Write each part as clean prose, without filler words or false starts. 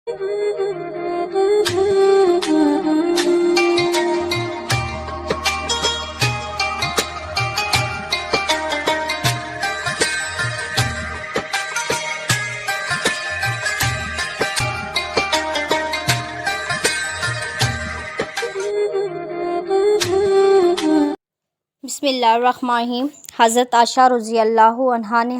بسم اللہ الرحمن الرحیم۔ حضرت عائشہ رضی اللہ عنہا نے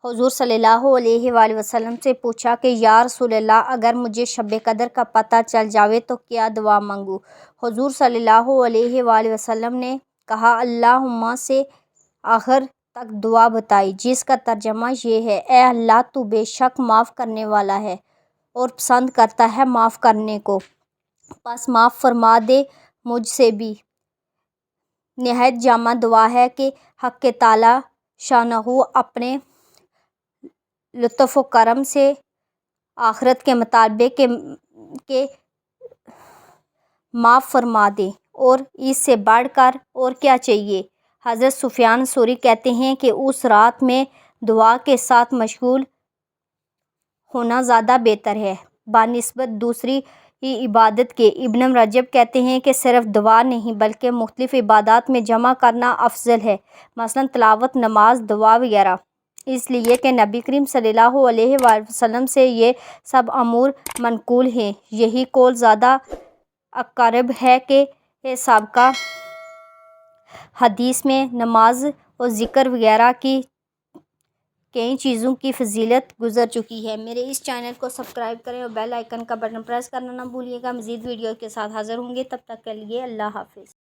حضور صلی اللہ علیہ وآلہ وسلم سے پوچھا کہ یا رسول اللہ، اگر مجھے شب قدر کا پتہ چل جائے تو کیا دعا مانگوں؟ حضور صلی اللہ علیہ وآلہ وسلم نے کہا، اللہم سے آخر تک دعا بتائی، جس کا ترجمہ یہ ہے، اے اللہ، تو بے شک معاف کرنے والا ہے اور پسند کرتا ہے معاف کرنے کو، پس معاف فرما دے مجھ سے بھی۔ نہایت جامع دعا ہے کہ حق تعالی شانہ اپنے لطف و کرم سے آخرت کے مطالبے کے معاف فرما دے، اور اس سے بڑھ کر اور کیا چاہیے؟ حضرت سفیان ثوری کہتے ہیں کہ اس رات میں دعا کے ساتھ مشغول ہونا زیادہ بہتر ہے بنسبت دوسری عبادت کے۔ ابن رجب کہتے ہیں کہ صرف دعا نہیں بلکہ مختلف عبادات میں جمع کرنا افضل ہے، مثلاً تلاوت، نماز، دعا وغیرہ، اس لیے کہ نبی کریم صلی اللہ علیہ وآلہ وسلم سے یہ سب امور منقول ہیں۔ یہی قول زیادہ اقرب ہے کہ سابقہ حدیث میں نماز و ذکر وغیرہ کی کئی چیزوں کی فضیلت گزر چکی ہے۔ میرے اس چینل کو سبسکرائب کریں اور بیل آئیکن کا بٹن پریس کرنا نہ بھولیے گا۔ مزید ویڈیو کے ساتھ حاضر ہوں گے، تب تک کے لیے اللہ حافظ۔